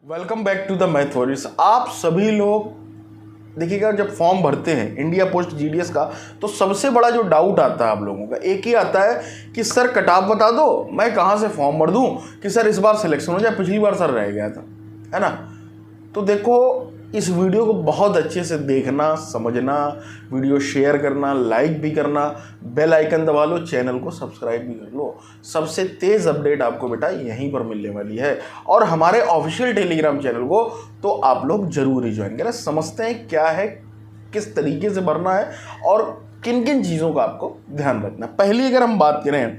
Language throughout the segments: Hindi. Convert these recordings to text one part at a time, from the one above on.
Welcome back to the Math Warriors. आप सभी लोग देखिएगा, जब फॉर्म भरते हैं इंडिया पोस्ट जीडीएस का, तो सबसे बड़ा जो डाउट आता है आप लोगों का एक ही आता है कि सर कट ऑफ बता दो, मैं कहाँ से फॉर्म भर दूं कि सर इस बार सिलेक्शन हो जाए, पिछली बार सर रह गया था, है ना। तो देखो, इस वीडियो को बहुत अच्छे से देखना, समझना, वीडियो शेयर करना, लाइक भी करना, बेल आइकन दबा लो, चैनल को सब्सक्राइब भी कर लो। सबसे तेज़ अपडेट आपको बेटा यहीं पर मिलने वाली है। और हमारे ऑफिशियल टेलीग्राम चैनल को तो आप लोग जरूर ही ज्वाइन करें। समझते हैं क्या है, किस तरीके से भरना है और किन किन चीज़ों का आपको ध्यान रखना है। पहली अगर हम बात करें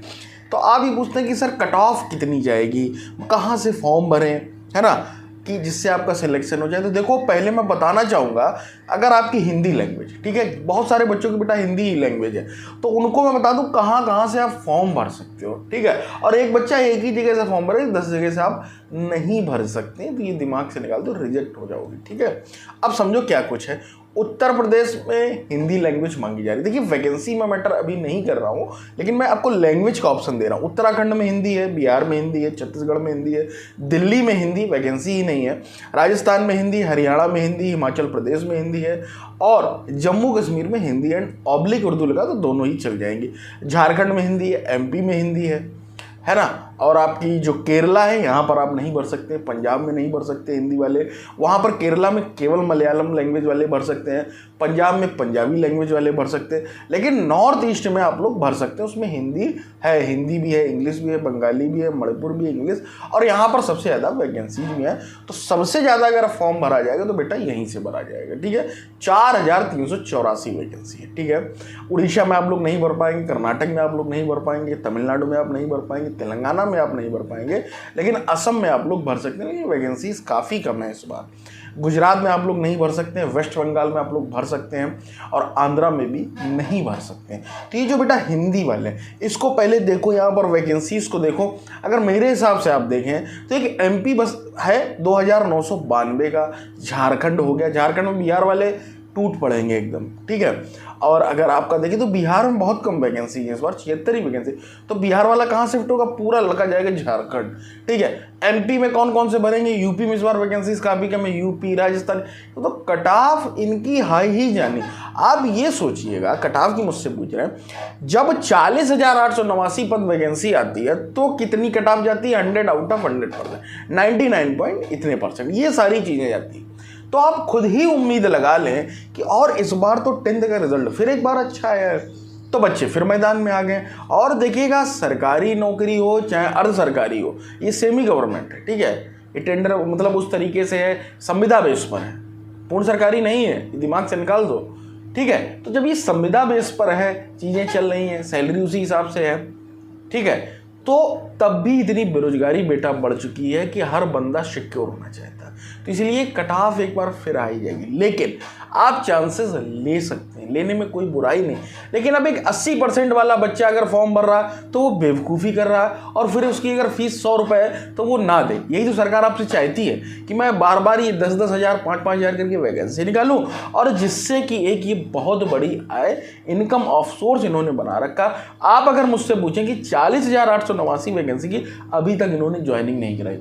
तो आप ये पूछते हैं कि सर कट ऑफ कितनी जाएगी, कहाँ से फॉर्म भरें, है ना, कि जिससे आपका सिलेक्शन हो जाए। तो देखो, पहले मैं बताना चाहूँगा, अगर आपकी हिंदी लैंग्वेज, ठीक है, बहुत सारे बच्चों की बेटा हिंदी ही लैंग्वेज है, तो उनको मैं बता दूँ कहाँ से आप फॉर्म भर सकते हो, ठीक है। और एक बच्चा एक ही जगह से फॉर्म भरे, 10 जगह से आप नहीं भर सकते, तो ये दिमाग से निकाल दो, रिजेक्ट हो जाओगे, ठीक है। अब समझो क्या कुछ है। उत्तर प्रदेश में हिंदी लैंग्वेज मांगी जा रही है। देखिए, वैकेंसी में मैटर अभी नहीं कर रहा हूँ, लेकिन मैं आपको लैंग्वेज का ऑप्शन दे रहा हूँ। उत्तराखंड में हिंदी है, बिहार में हिंदी है, छत्तीसगढ़ में हिंदी है, दिल्ली में हिंदी वैकेंसी ही नहीं है, राजस्थान में हिंदी, हरियाणा में हिंदी, हिमाचल प्रदेश में हिंदी है, और जम्मू कश्मीर में हिंदी एंड ऑब्लिक उर्दू लगा तो दोनों ही चल जाएंगे। झारखंड में हिंदी है, एमपी में हिंदी है ना। और आपकी जो केरला है, यहाँ पर आप नहीं भर सकते, पंजाब में नहीं भर सकते हिंदी वाले, वहाँ पर केरला में केवल मलयालम लैंग्वेज वाले भर सकते हैं, पंजाब में पंजाबी लैंग्वेज वाले भर सकते हैं, लेकिन नॉर्थ ईस्ट में आप लोग भर सकते हैं। उसमें हिंदी है, हिंदी भी है, इंग्लिश भी है, बंगाली भी है, मणिपुर भी है, इंग्लिश, और यहाँ पर सबसे ज़्यादा वैकेंसी भी है। तो सबसे ज़्यादा अगर फॉर्म भरा जाएगा तो बेटा यहीं से भरा जाएगा, ठीक है। 4384 वैकेंसी है, ठीक है। उड़ीसा में आप लोग नहीं भर पाएंगे, कर्नाटक में आप लोग नहीं भर पाएंगे, तमिलनाडु में आप नहीं भर पाएंगे, तेलंगाना में आप नहीं भर पाएंगे, लेकिन असम में आप लोग भर सकते हैं। ये वैकेंसीज काफ़ी कम है इस बार। गुजरात में आप लोग नहीं भर सकते हैं, वेस्ट बंगाल में आप लोग भर सकते हैं, और आंध्रा में भी नहीं भर सकते हैं। तो ये जो बेटा हिंदी वाले हैं, इसको पहले देखो, यहाँ पर वैकेंसीज को देखो। अगर मेरे हिसाब से आप देखें तो एक एमपी बस है 2992 का, झारखंड हो गया, झारखंड में बिहार वाले टूट पड़ेंगे एकदम, ठीक है। और अगर आपका देखें तो बिहार में बहुत कम वैकेंसी है इस बार, 76 ही वैकेंसी। तो बिहार वाला कहाँ शिफ्ट होगा, पूरा लगा जाएगा झारखंड, ठीक है। एमपी में कौन कौन से भरेंगे, यूपी में इस बार वैकेंसीज काफ़ी कम है, यूपी, राजस्थान। तो कट ऑफ इनकी हाई ही जानी। आप ये सोचिएगा, कट ऑफ की मुझसे पूछ रहे हैं, जब 40,889 पद वैकेंसी आती है तो कितनी कट ऑफ जाती है, 100 आउट ऑफ 100%, 99 पॉइंट इतने %, ये सारी चीज़ें जाती हैं। तो आप खुद ही उम्मीद लगा लें कि और इस बार तो 10th का रिजल्ट फिर एक बार अच्छा है, तो बच्चे फिर मैदान में आ गए। और देखिएगा, सरकारी नौकरी हो चाहे अर्ध सरकारी हो, ये सेमी गवर्नमेंट है, ठीक है। ये टेंडर मतलब उस तरीके से है, संविदा बेस पर है, पूर्ण सरकारी नहीं है, दिमाग से निकाल दो, ठीक है। तो जब ये संविदा बेस पर है, चीज़ें चल रही हैं, सैलरी उसी हिसाब से है, ठीक है, तो तब भी इतनी बेरोजगारी बेटा बढ़ चुकी है कि हर बंदा सिक्योर होना चाहता है। तो इसलिए कट ऑफ एक बार फिर आ ही जाएगी, लेकिन आप चांसेस ले सकते हैं, लेने में कोई बुराई नहीं। लेकिन अब एक 80% वाला बच्चा अगर फॉर्म भर रहा है तो वो बेवकूफ़ी कर रहा है, और फिर उसकी अगर फीस 100 रुपये है तो वो ना दे। यही तो सरकार आपसे चाहती है कि मैं बार बार ये 10-10 हज़ार, 5-5 हज़ार करके वैकेंसी निकालूं, और जिससे कि एक ये बहुत बड़ी आय इनकम ऑफ सोर्स इन्होंने बना रखा। आप अगर मुझसे पूछें कि 40,889 वैकेंसी की अभी तक इन्होंने ज्वाइनिंग नहीं कराई,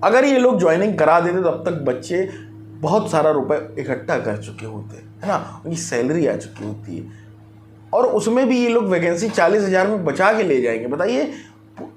अगर ये लोग ज्वाइनिंग करा देते तो अब तक बच्चे बहुत सारा रुपए इकट्ठा कर चुके होते, है ना, उनकी सैलरी आ चुकी होती है, और उसमें भी ये लोग वैकेंसी 40,000 में बचा के ले जाएंगे, बताइए।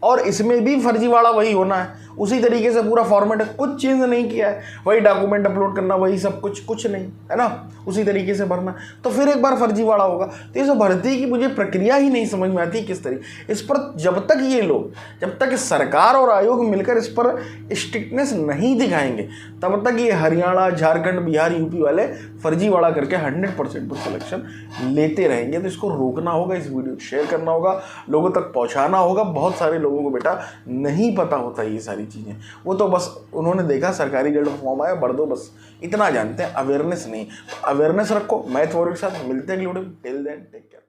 और इसमें भी फर्जीवाड़ा वही होना है, उसी तरीके से पूरा फॉर्मेट है, कुछ चेंज नहीं किया है, वही डॉक्यूमेंट अपलोड करना, वही सब कुछ नहीं, है ना, उसी तरीके से भरना। तो फिर एक बार फर्जीवाड़ा होगा। तो ये भर्ती की मुझे प्रक्रिया ही नहीं समझ में आती किस तरीके इस पर, जब तक ये लोग, जब तक सरकार और आयोग मिलकर इस पर स्ट्रिक्टनेस नहीं दिखाएंगे, तब तक ये हरियाणा, झारखंड, बिहार, यूपी वाले फर्जीवाड़ा करके 100% पर सिलेक्शन लेते रहेंगे। तो इसको रोकना होगा, इस वीडियो को शेयर करना होगा, लोगों तक पहुँचाना होगा। बहुत सारे लोगों को बेटा नहीं पता होता ये सारी चीज़ें, वो तो बस उन्होंने देखा सरकारी रिजल्ट फॉर्म आया, भर दो, बस इतना जानते हैं, अवेयरनेस नहीं। अवेयरनेस रखो। मैथ वॉरियर के साथ मिलते हैं अगले वीडियो में। Till then take care.